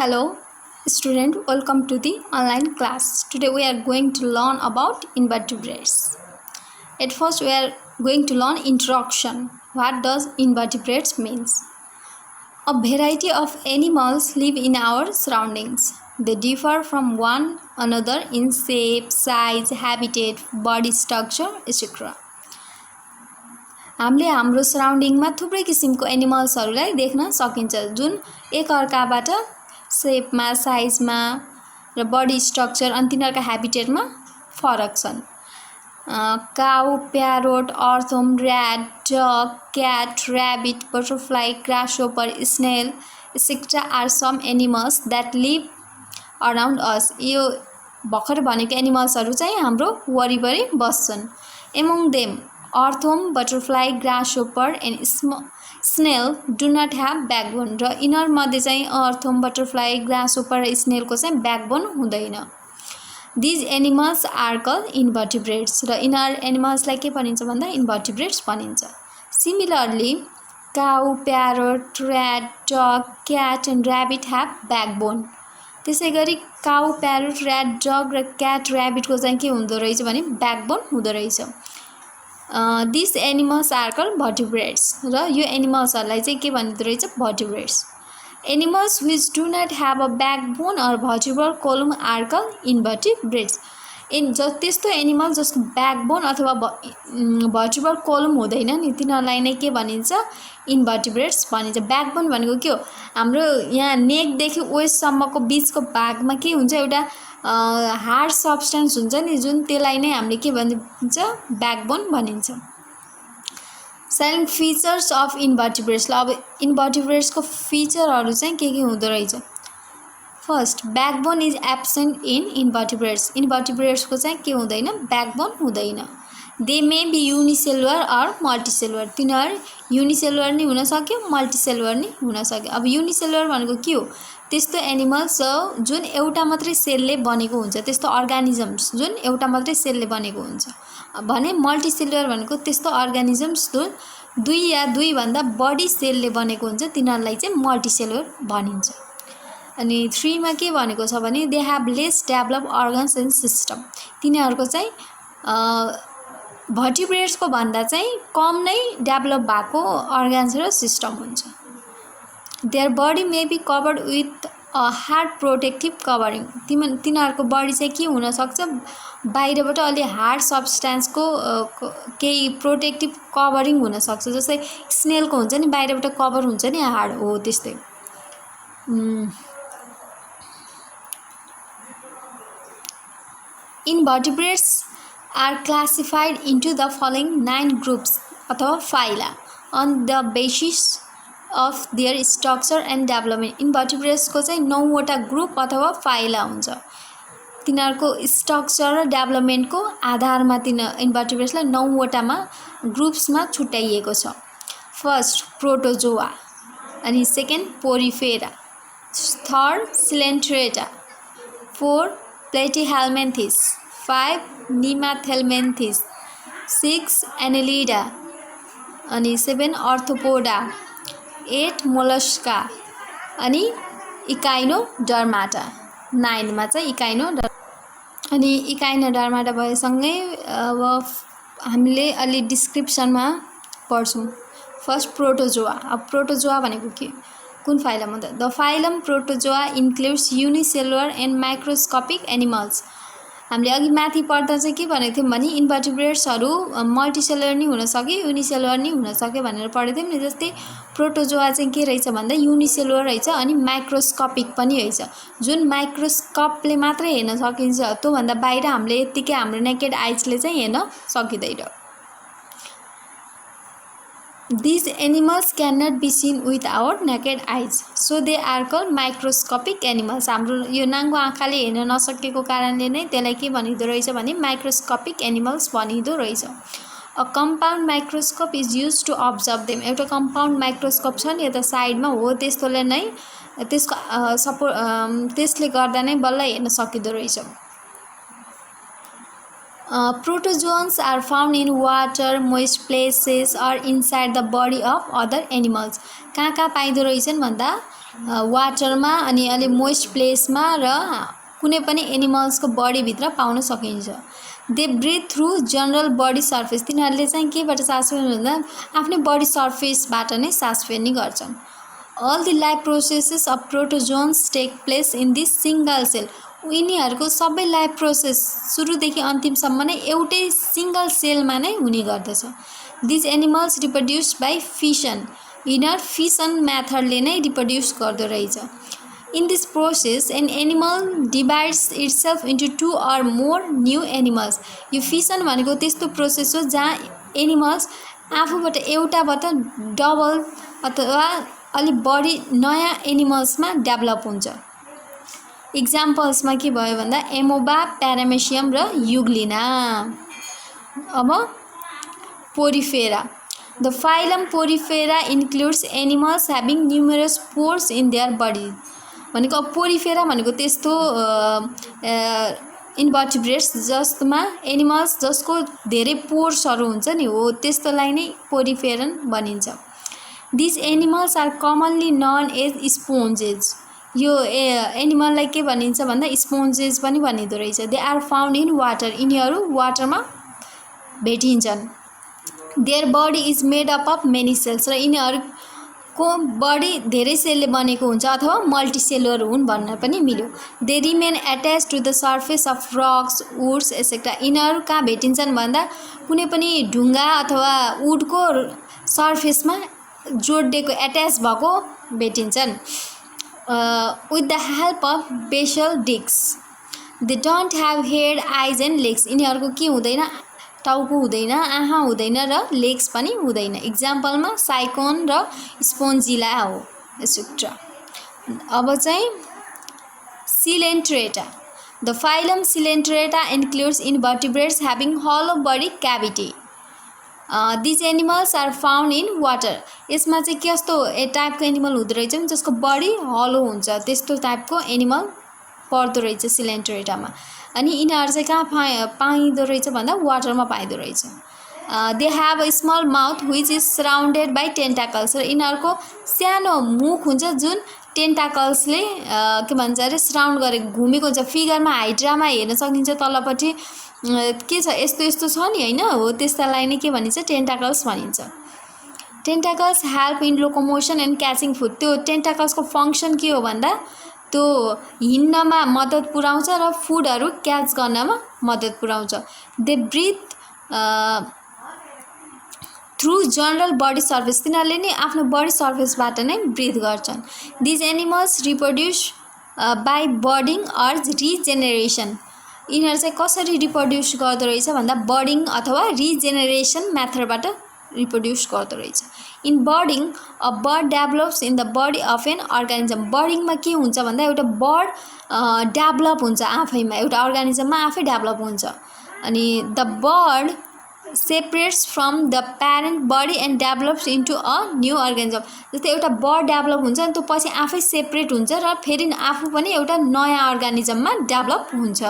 Hello, student. Welcome to the online class. Today we are going to learn about invertebrates. At first, we are going to learn introduction. What does invertebrates means? A variety of animals live in our surroundings. They differ from one another in shape, size, habitat, body structure, etc. हामीले हाम्रो सराउन्डिङमा थुप्रै किसिमको एनिमल्सहरूलाई देख्न सकिन्छ जुन एकअर्काबाट सेपमा साइजमा र बडी स्ट्रक्चर अनि तिनीहरूका हेबिटेटमा फरक छन् cow parrot earthworm rat dog cat rabbit butterfly grasshopper snail etcetera are some animals that live around us यो भर्खर भनेको एनिमल्सहरू चाहिँ हाम्रो वरिपरि बस्छन् among them earthworm, butterfly, grasshopper and snail do not have backbone र यिनीहरूमध्ये चाहिँ earthworm, butterfly, grasshopper र snail को चाहिँ backbone हुँदैन. These animals are called invertebrates र यिनीहरू एनिमल्सलाई के भनिन्छ भन्दा invertebrates भनिन्छ. Similarly, cow, parrot, rat, dog, cat and rabbit have backbone. त्यसै गरी काउ प्यारोट ऱ्याट डग र क्याट ऱ्याबिटको चाहिँ के हुँदो रहेछ भने ब्याकबोन हुँदो रहेछ. These animals are called vertebrates र यो एनिमल्सहरूलाई चाहिँ के भनिँदो रहेछ vertebrates. Animals which do not have a backbone or vertebral column are called invertebrates. त्यस्तो एनिमल जसको ब्याकबोन अथवा भर्टिब्रल कोलम हुँदैन नि तिनीहरूलाई नै के भनिन्छ इन्भर्टिब्रेट्स भनिन्छ. ब्याकबोन भनेको के हो हाम्रो यहाँ नेकदेखि वेस्टसम्मको बिचको भागमा के हुन्छ एउटा हार्ड सब्सटेन्स हुन्छ नि जुन त्यसलाई नै हामीले के भनिन्छ ब्याकबोन भनिन्छ. Salient features of invertebrates. ल अब इन्भर्टिब्रेट्सको फिचरहरू चाहिँ के हुँदो रहेछ. First backbone is absent in invertebrates. इन्भर्टिब्रेट्सको चाहिँ के हुँदैन ब्याकबोन हुँदैन. They may be unicellular or multicellular. तिनीहरू युनिसेलुलर नि हुन सक्यो मल्टिसेलुलर नि हुन सक्यो. अब युनिसेलुलर भनेको के हो त्यस्तो एनिमल्स जुन एउटा मात्रै सेलले बनेको हुन्छ त्यस्तो अर्गानिजम्स जुन एउटा मात्रै सेलले बनेको हुन्छ भने मल्टिसेलुलर भनेको त्यस्तो अर्गानिजम्स जुन दुई या दुईभन्दा बढी सेलले बनेको हुन्छ तिनीहरूलाई चाहिँ मल्टिसेलुलर भनिन्छ. अनि 3 मा के भनेको छ भने they have lace develop organs and system. तिनीहरूको चाहिँ भर्टिब्रेट्सको भन्दा चाहिँ कम नै डेभलप भएको अर्गन्स र सिस्टम हुन्छ. Their body may be covered with a hard protective covering. तिनीहरूको बडी चाहिँ के हुनसक्छ बाहिरबाट अलि हार्ड सब्सटेन्सको केही प्रोटेक्टिभ कभरिङ हुनसक्छ. जस्तै स्नेलको हुन्छ नि बाहिरबाट कभर हुन्छ नि हार्ड हो त्यस्तै. Invertebrates are classified into the following 9 groups अथवा phyla on the basis of their structure and development. Invertebrates को चाहिँ 9 वटा ग्रुप अथवा phyla हुन्छ. तिनीहरूको स्ट्रक्चर र डेभलपमेन्टको आधारमा इन्भर्टिब्रेट्सलाई 9 वटामा ग्रुप्समा छुट्याइएको छ. फर्स्ट प्रोटोजोआ अनि सेकेन्ड पोरिफेरा, थर्ड सिलेन्ट्रेटा, 4 प्लेटिहेल्मिन्थिस, 5 निमाथेल्मिन्थिस, 6 एनेलिडा अनि 7 आर्थ्रोपोडा, 8 मोलस्का अनि इकाइनोडर्माटा. 9 मा चाहिँ अनि इकाइनोडर्माटा भएसँगै अब हामीले अलि डिस्क्रिप्सनमा पढ्छौँ. First protozoa. अब प्रोटोजोआ भनेको के कुन फाइलम हो त. The phylum protozoa includes unicellular and microscopic animals. हामीले अघि माथि पढ्दा चाहिँ के भनेको थियौँ भने इन्भर्टिब्रेट्सहरू मल्टिसेलुलर नि हुन सक्यो युनिसेलुलर नि हुन सक्यो भनेर पढेको थियौँ नि. जस्तै प्रोटोजोआ चाहिँ के रहेछ भन्दा युनिसेलुलर रहेछ अनि माइक्रोस्कोपिक पनि रहेछ. जुन माइक्रोस्कोपले मात्रै हेर्न सकिन्छ त्योभन्दा बाहिर हामीले यत्तिकै हाम्रो नेकेड आइजले चाहिँ हेर्न सकिँदैन. These animals cannot be seen with our naked eyes, so they are called microscopic animals. हाम्रो यो नाङ्गो आँखाले हेर्न नसकेको कारणले नै त्यसलाई के भनिँदो रहेछ भने माइक्रोस्कोपिक एनिमल्स भनिँदो रहेछ. A compound microscope is use to observe them. एउटा कम्पाउन्ड माइक्रोस्कोप छ नि यता साइडमा हो त्यस्तोले नै त्यसको त्यसले गर्दा नै बल्ल हेर्न सकिँदो रहेछ. Protozoans are found in water, moist places or inside the body of other animals. कहाँ पाइँदो रहेछन् भन्दा वाटरमा अनि अलि मोइस्ट प्लेसमा र कुनै पनि एनिमल्सको बडीभित्र पाउन सकिन्छ। They breathe through general body surface, तिनीहरूले चाहिँ केबाट सास फेर्नु भन्दा आफ्नै बडी सर्फेसबाट नै सास फेर्ने गर्छन्। All the life processes of protozoans take place in this single cell, यिनीहरूको सबै लाइफ प्रोसेस सुरुदेखि अन्तिमसम्म नै एउटै सिङ्गल सेलमा नै हुने गर्दछ। This animals reproduce by fission, यिनीहरू फिसन मेथडले नै रिप्रोड्युस गर्दो रहेछ। In this process an animal divides itself into 2 or more new animals, यो फिसन भनेको त्यस्तो प्रोसेस हो जहाँ एनिमल्स आफूबाट एउटाबाट डबल अथवा अलिक बढी नयाँ एनिमल्समा डेभलप हुन्छ। इक्जाम्पल्समा के भयो भन्दा एमोबा, प्यारामेसियम र युग्लिना। अब porifera, the phylum porifera includes animals having numerous pores in their body, भनेको अब पोरिफेरा भनेको त्यस्तो इन्भर्टिब्रेट्स जसमा एनिमल्स जसको धेरै पोर्सहरू हुन्छ नि हो, त्यस्तोलाई नै पोरिफेरन भनिन्छ। This animals are commonly known as sponges, यो एनिमललाई के भनिन्छ भन्दा स्पोन्जेस पनि भनिँदो रहेछ। They are found in water, यिनीहरू वाटरमा भेटिन्छन्। Their body is made up of many cells, र यिनीहरूको बडी धेरै सेलले बनेको हुन्छ अथवा मल्टिसेलुलर हुन् भन्न पनि मिल्यो। They remain attach to the surface of rocks, woods etcetera, यिनीहरू कहाँ भेटिन्छन् भन्दा कुनै पनि ढुङ्गा अथवा वुडको सर्फेसमा जोडिएको एट्याच भएको भेटिन्छन्। with the help of basal discs, they don't have head, eyes and legs, यिनीहरूको के हुँदैन, टाउको हुँदैन, आँखा हुँदैन र लेग्स पनि हुँदैन। इक्जाम्पलमा साइकोन र स्पोन्जिला हो एसेक्ट्रा। अब चाहिँ Coelenterata, the phylum Coelenterata includes invertebrates having hollow body cavity, this animals are found in water, यसमा चाहिँ कस्तो टाइपको एनिमल हुँदो रहेछ जसको बडी हलो हुन्छ, त्यस्तो टाइपको एनिमल पर्दो रहेछ सिलेन्ट्रेटामा। अनि यिनीहरू चाहिँ कहाँ पाइँदो रहेछ भन्दा वाटरमा पाइँदो रहेछ। They have a small mouth which is surrounded by tentacles, र यिनीहरूको सानो मुख हुन्छ जुन टेन्टाकल्सले के भन्छ अरे सराउन्ड गरेको घुमेको हुन्छ। फिगरमा हाइड्रामा हेर्न सकिन्छ तलपट्टि के छ यस्तो यस्तो छ नि होइन, हो त्यस्तालाई नै के भनिन्छ टेन्टाकल्स भनिन्छ। Tentacles help in locomotion and catching food, त्यो टेन्टाकल्सको फङ्सन के हो भन्दा त्यो हिँड्नमा मद्दत पुर्याउँछ र फुडहरू क्याच गर्नमा मद्दत पुर्याउँछ। They breathe through general body surface, तिनीहरूले नै आफ्नो बडी सर्फेसबाट नै ब्रिथ गर्छन्। These animals reproduce by budding or regeneration, यिनीहरू चाहिँ कसरी रिप्रोड्युस गर्दो रहेछ भन्दा बर्डिङ अथवा रिजेनेरेसन मेथडबाट रिप्रोड्युस गर्दो रहेछ। In budding a bud develops in the body of an organism, बर्डिङमा के हुन्छ भन्दा एउटा बर्ड डेभलप हुन्छ आफैमा, एउटा अर्गानिजममा आफै डेभलप हुन्छ। अनि the bird separates from the parent body and develops into a new organism, जस्तै एउटा बर्ड डेभलप हुन्छ अनि त्यो पछि आफै सेपरेट हुन्छ र फेरि आफू पनि एउटा नयाँ अर्गानिजममा डेभलप हुन्छ।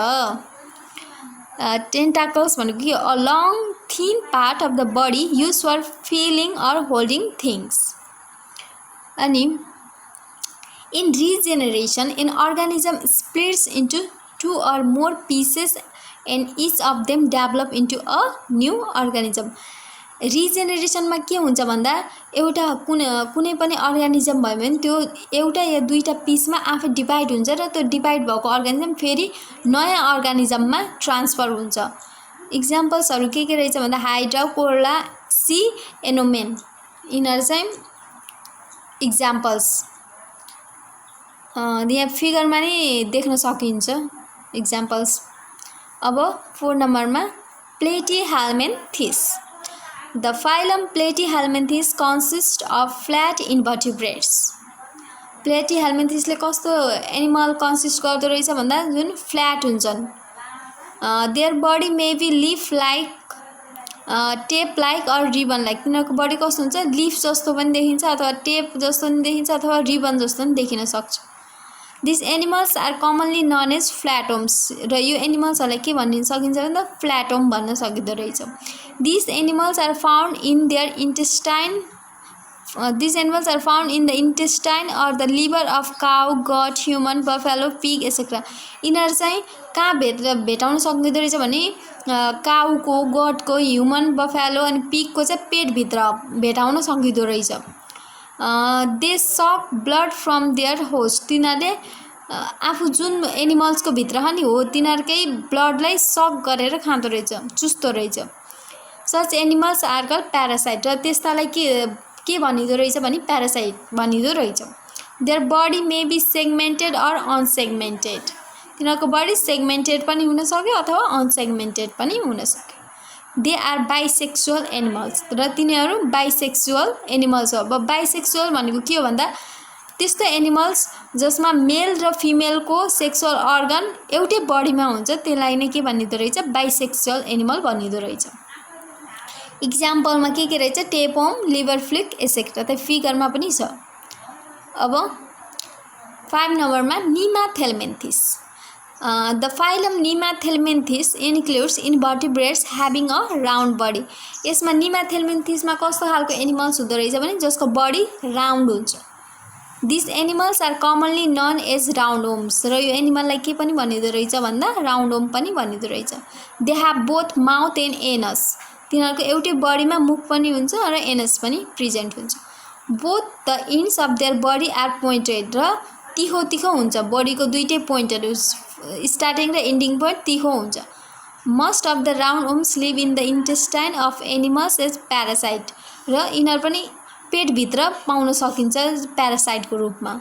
टेन्टाकल्स भनेको कि a long thin part of the body use for feeling or holding things. अनि in regeneration an organism splits into 2 or more pieces and each of them develop into a new organism। रिजेनेरेसनमा के हुन्छ भन्दा एउटा कुनै पनि organism भयो भने त्यो एउटा या दुईटा पिसमा आफै डिभाइड हुन्छ र त्यो डिभाइड भएको अर्गानिजम फेरि नयाँ अर्गानिजममा ट्रान्सफर हुन्छ। इक्जाम्पल्सहरू के रहेछ भन्दा हाइड्रा, कोर्ला, सी एनोमेन, यिनीहरू चाहिँ इक्जाम्पल्स यहाँ फिगरमा नै देख्न सकिन्छ इक्जाम्पल्स। अब 4 नम्बरमा Platyhelminthes, the phylum Platyhelminthes consist of flat invertebrates, प्लेटिहेल्मिन्थेसले कस्तो एनिमल कन्सिस्ट गर्दो रहेछ भन्दा जुन फ्ल्याट हुन्छन्। Their body may be leaf like, tape like or ribbon like, तिनीहरूको बडी कस्तो हुन्छ लिफ जस्तो पनि देखिन्छ अथवा टेप जस्तो पनि देखिन्छ अथवा रिबन जस्तो पनि देखिन सक्छ। This animals are commonly known as flatworms, र यो एनिमल्सहरूलाई के भन्न सकिन्छ भन्दा फ्ल्याटोम भन्न सकिँदो रहेछ। This animals are found in their intestine These animals are found in the intestine or the liver of cow, goat, human, buffalo, pig, etc. यिनीहरू चाहिँ कहाँ भेटाउन सकिँदो रहेछ भने काउको, गटको, ह्युमन, बफेलो अनि पिगको चाहिँ पेटभित्र भेटाउन सकिँदो रहेछ। दे सक ब्लड फ्रम देयर होस्ट, तिनीहरूले आफू जुन एनिमल्सको भित्र नि हो तिनीहरूकै ब्लडलाई सक गरेर खाँदो रहेछ, चुस्दो रहेछ। Such animals are called parasite, र त्यस्तालाई के भनिँदो रहेछ भने प्यारासाइट भनिँदो रहेछ। Their body may be segmented or unsegmented, तिनीहरूको बडी सेगमेन्टेड पनि हुनसक्यो अथवा अनसेगमेन्टेड पनि हुनसक्यो। दे आर बाइसेक्सुअल एनिमल्स, र तिनीहरू बाइसेक्सुअल एनिमल्स हो। अब बाइसेक्सुअल भनेको के हो भन्दा त्यस्तो एनिमल्स जसमा मेल र फिमेलको सेक्सुअल अर्गन एउटै बडीमा हुन्छ, त्यसलाई नै के भनिँदो रहेछ, बाइसेक्सुअल एनिमल भनिँदो रहेछ। इक्जाम्पलमा के रहेछ, टेपवर्म, लिभर फ्लिक, एसेक्ट्रा, त्यो फिगरमा पनि छ। अब 5 नम्बरमा Nemathelminthes. The phylum Nemathelminthes includes invertebrates having a round body. यसमा निमाथेल्मेन्थिसमा कस्तो खालको एनिमल्स हुँदो रहेछ भने जसको बडी राउन्ड हुन्छ। This animals are commonly known as round worms, र यो एनिमललाई के पनि भनिँदो रहेछ भन्दा राउन्ड ओम पनि भनिँदो रहेछ। They have both mouth and anus, तिनीहरूको एउटै बडीमा मुख पनि हुन्छ र एनस पनि प्रेजेन्ट हुन्छ। Both the ends of their body are pointed, र तिखो तिखो हुन्छ, बडीको दुईटै पोइन्टहरू स्टार्टिङ र एन्डिङ पोइन्ट तिखो हुन्छ। Most of the round worms live in the intestine of animals as parasite, र यिनीहरू पनि पेटभित्र पाउन सकिन्छ प्यारासाइटको रूपमा।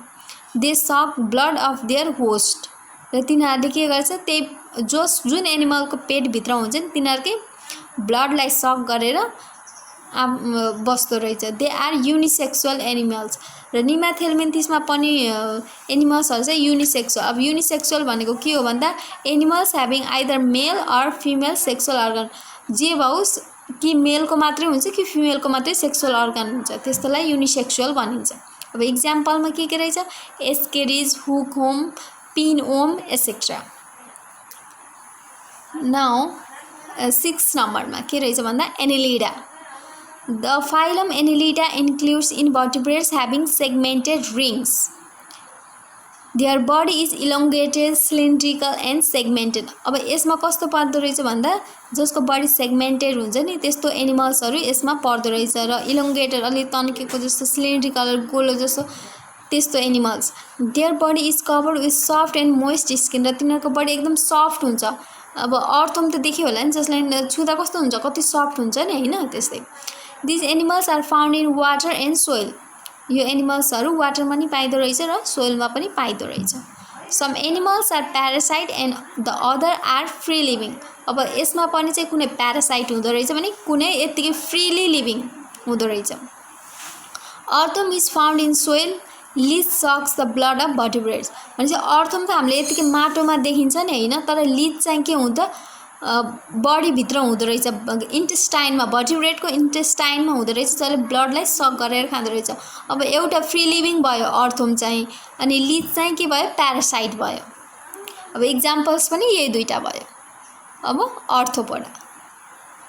दे सक ब्लड अफ देयर होस्ट, र तिनीहरूले के गर्छ, त्यही जुन एनिमलको पेटभित्र हुन्छ नि तिनीहरूकै ब्लडलाई सक गरेर बस्दो रहेछ। दे आर युनिसेक्सुअल एनिमल्स, र निमाथेल्मेन्थिसमा पनि एनिमल्सहरू चाहिँ युनिसेक्सुअल। अब युनिसेक्सुअल भनेको के हो भन्दा animals having either male or female sexual organ, जे होस् कि मेलको मात्रै हुन्छ कि फिमेलको मात्रै सेक्सुअल अर्गन हुन्छ, त्यस्तोलाई युनिसेक्सुअल भनिन्छ। अब इक्जाम्पलमा के रहेछ, Ascaris, hook worm, pin worm, etcetera. Now 6 नम्बरमा के रहेछ भन्दा Annelida. The phylum Annelida includes invertebrates having segmented rings. Their body is elongated, cylindrical and segmented. अब यसमा कस्तो पर्दो रहेछ भन्दा जसको बडी सेगमेन्टेड हुन्छ नि त्यस्तो एनिमल्सहरू यसमा पर्दो रहेछ, र इलोङ्गेटेड अलि तन्केको जस्तो, सिलिन्ड्रिकल गोलो जस्तो त्यस्तो animals. Their body is covered with soft and moist skin, र तिनीहरूको बडी एकदम सफ्ट हुन्छ। अब अर्थम त देख्यो होला नि, जसलाई छुँदा कस्तो हुन्छ, कति सफ्ट हुन्छ नि होइन, त्यस्तै। These animals are found in water and soil, यो एनिमल्सहरू वाटरमा पनि पाइँदो रहेछ र सोइलमा पनि पाइँदो रहेछ। Some animals are parasite and the other are free living. अब यसमा पनि चाहिँ कुनै प्यारासाइट हुँदो रहेछ भने कुनै यत्तिकै फ्रीली लिभिङ हुँदो रहेछ। Earthworm is found in soil, leech sucks the blood of vertebrates. भनेपछि अर्थम त हामीले यत्तिकै माटोमा देखिन्छ नि होइन, तर लिच चाहिँ के हुन्छ, बडीभित्र हुँदो रहेछ, इन्टेस्टाइनमा, भर्टिब्रेटको इन्टेस्टाइनमा हुँदो रहेछ, जसले ब्लडलाई सक गरेर खाँदो रहेछ। अब एउटा फ्री लिभिङ भयो अर्थम चाहिँ, अनि लिच चाहिँ के भयो, प्यारासाइट भयो। अब इक्जाम्पल्स पनि यही दुईवटा भयो। अब Arthropoda.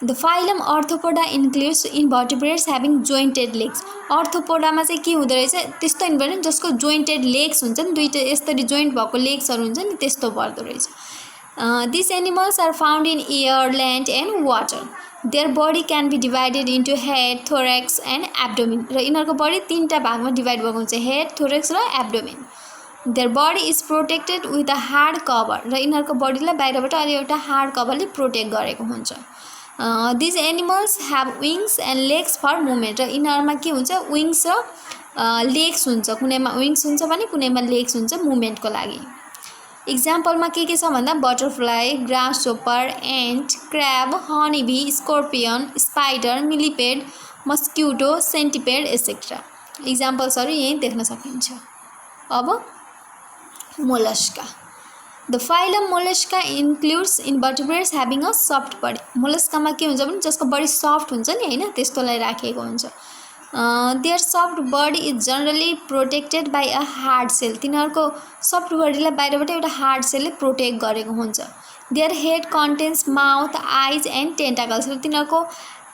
The phylum Arthropoda includes invertebrates having jointed legs. अर्थोपोडामा चाहिँ के हुँदो रहेछ, त्यस्तो इन्भर्टेन्ट जसको जोइन्टेड लेग्स हुन्छ नि, दुईवटा यसरी जोइन्ट भएको लेग्सहरू हुन्छ नि, त्यस्तो पर्दो रहेछ। These animals are found in air, land and water. Their body can be divided into head, thorax and abdomen. र यिनीहरूको बडी 3टा भागमा डिभाइड भएको हुन्छ, हेड, थोरेक्स र abdomen. Their body is protected with a hard cover. र यिनीहरूको बडीलाई बाहिरबाट अलि एउटा हार्ड कभरले प्रोटेक्ट गरेको हुन्छ। These animals have wings and legs for movement. र यिनीहरूमा के हुन्छ, विङ्स र लेग्स हुन्छ, कुनैमा विङ्स हुन्छ भने कुनैमा लेग्स हुन्छ मुभमेन्टको लागि। इक्जाम्पलमा के छ भन्दा butterfly, grasshopper, ant, crab, honeybee, scorpion, spider, millipede, mosquito, centipede, etcetera. इक्जाम्पल्सहरू यहीँ देख्न सकिन्छ। अब Mollusca. The phylum Mollusca includes invertebrates having a soft body. मोलस्कामा के हुन्छ भने जसको बडी सफ्ट हुन्छ नि होइन, त्यस्तोलाई राखिएको हुन्छ। Their soft body is generally protected by a hard shell. तिनीहरूको सफ्ट बडीलाई बाहिरबाट एउटा हार्ड सेलले प्रोटेक्ट गरेको हुन्छ। Their head contains mouth, eyes and tentacles. र तिनीहरूको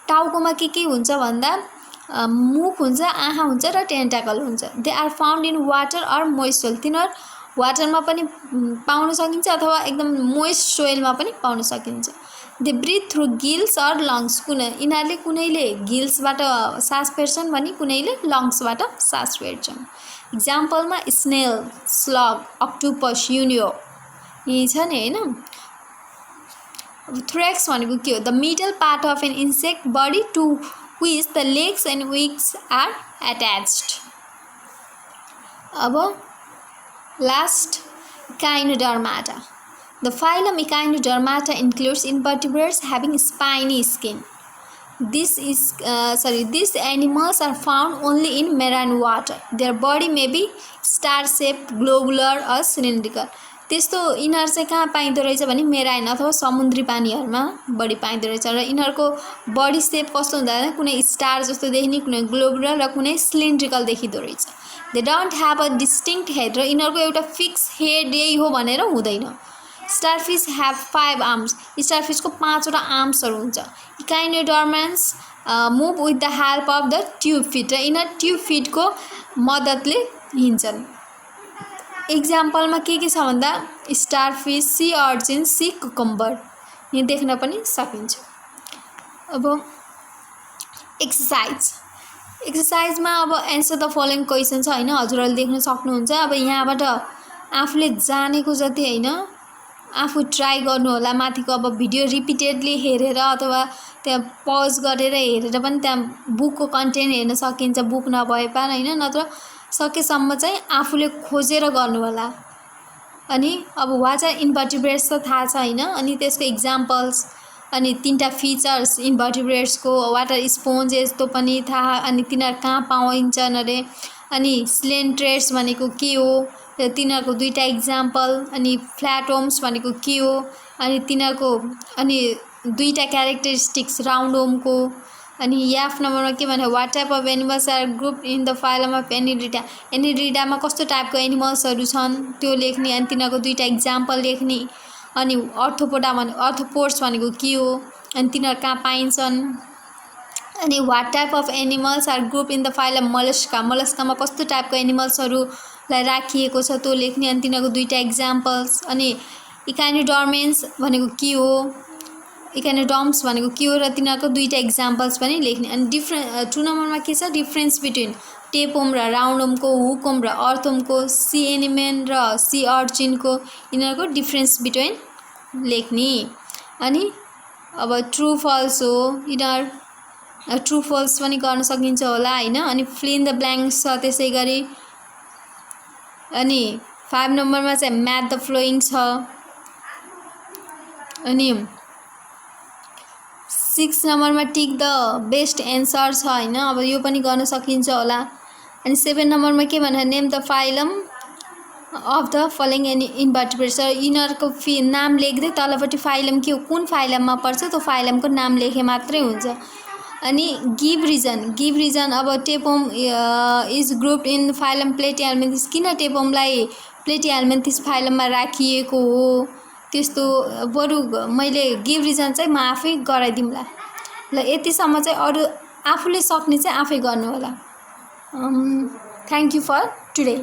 टाउकोमा के हुन्छ भन्दा मुख हुन्छ, आँखा हुन्छ र टेन्टाकल हुन्छ। They are found in water or moist soil. तिनीहरू वाटरमा पनि पाउन सकिन्छ अथवा एकदम मोइस्ट सोइलमा पनि पाउन सकिन्छ। They breathe through gills or lungs. यिनीहरूले कुनैले गिल्सबाट सास फेर्छन् भने कुनैले लङ्सबाट सास फेर्छन्। इक्जाम्पलमा स्नेल, स्लग, अक्टोपस, युनियो यही छ नि होइन। थोरेक्स भनेको के हो? The middle part of an insect body to which the legs and wings are attached. अब last, Echinodermata. The phylum Echinodermata includes invertebrates having spiny skin. These animals are found only in marine water. Their body may be star-shaped, globular or cylindrical. त्यस्तो यिनीहरू चाहिँ कहाँ पाइँदो रहेछ भने marine अथवा समुद्री पानीहरूमा बढी पाइँदो रहेछ र यिनीहरूको बडी सेप कस्तो हुँदा कुनै स्टार जस्तो देखिने, कुनै ग्लोबुलर र कुनै सिलिन्ड्रिकल देखिँदो रहेछ। They don't have a distinct head र यिनीहरूको एउटा फिक्स हेड यही हो भनेर हुँदैन। Starfish have 5 arms. स्टारफिसको 5वटा आर्म्सहरू हुन्छ। Echinoderms move with the help of the tube feet र यिनीहरू ट्युब फिटको मद्दतले हिँड्छन्। इक्जाम्पलमा के छ भन्दा starfish, sea urchin, sea cucumber यहाँ देख्न पनि सकिन्छ। अब एक्सर्साइजमा अब एन्सर द फलोइङ क्वेसन छ होइन, हजुरहरूले देख्न सक्नुहुन्छ। अब यहाँबाट आफूले जानेको जति होइन आफू ट्राई गर्नु होला। माथिको अब भिडियो रिपिटेडली हेरेर अथवा त्यहाँ पज गरेर हेरेर पनि त्यहाँ बुकको कन्टेन्ट हेर्न सकिन्छ, बुक नभए पनि होइन। नत्र सकेसम्म चाहिँ आफूले खोजेर गर्नु होला। अनि अब वाट आर इन्भर्टिब्रेट्स त थाहा छ होइन, अनि त्यसको इक्जाम्पल्स अनि 3टा फिचर्स इन्भर्टिब्रेट्सको, वाट आर स्पोन्जेस त्यो पनि थाहा, अनि तिनीहरू कहाँ पाइन्छन् अरे, अनि सिलेन्ट्रेट्स भनेको के हो र तिनीहरूको 2टा इक्जाम्पल, अनि फ्ल्याटोम्स भनेको के हो, अनि तिनीहरूको अनि 2टा क्यारेक्टरिस्टिक्स राउन्डोमको, अनि याफ नम्बरमा के भने what type of animals are group in the phylum of Cnidaria. एनिड्रिडामा कस्तो टाइपको एनिमल्सहरू छन् त्यो लेख्ने, अनि तिनीहरूको 2टा इक्जाम्पल लेख्ने, अनि अर्थोपोड्स भनेको के हो, अनि तिनीहरू कहाँ पाइन्छन्, अनि what type of animals are group in the phylum Mollusca. मलस्कामा कस्तो टाइपको एनिमल्सहरूलाई राखिएको छ त्यो लेख्ने, अनि तिनीहरूको 2टा इक्जाम्पल्स, अनि इकाइनोडर्मेन्स भनेको के हो, इकाइनोडर्म्स भनेको के हो र तिनीहरूको 2टा इक्जाम्पल्स पनि लेख्ने। अनि 2 नम्बरमा के छ डिफ्रेन्स बिट्विन टेपोम र राउन्डोमको, हुकोम र अर्थोमको, सी एनिमेन र सी अर्चिनको, यिनीहरूको डिफ्रेन्स बिट्विन लेख्ने। अनि अब ट्रु फल्स हो, यिनीहरू ट्रु फल्स पनि गर्न सकिन्छ होला होइन। अनि फिल इन द ब्ल्याङ्क्स छ त्यसै गरी। अनि 5 नम्बरमा चाहिँ म्याथ द फ्लोइङ छ। अनि 6 नम्बरमा टिक द बेस्ट एन्सर छ होइन, अब यो पनि गर्न सकिन्छ होला। अनि 7 नम्बरमा के भने name the phylum of the following invertebrates. यिनीहरूको नाम लेख्दै तलपट्टि फाइलम के हो, कुन फाइलममा पर्छ त्यो फाइलमको नाम लेखे मात्रै हुन्छ। अनि गिभ रिजन अब टेपोम इज ग्रुप्ड इन फाइलम प्लेटिहेल्मिन्थिस। किन टेपोमलाई प्लेटिहेल्मिन्थिस फाइलममा राखिएको हो त्यस्तो बरु मैले गिभ रिजन चाहिँ म आफै गराइदिउँला ल। यतिसम्म चाहिँ अरू आफूले सक्ने चाहिँ आफै गर्नु होला। Thank you for today.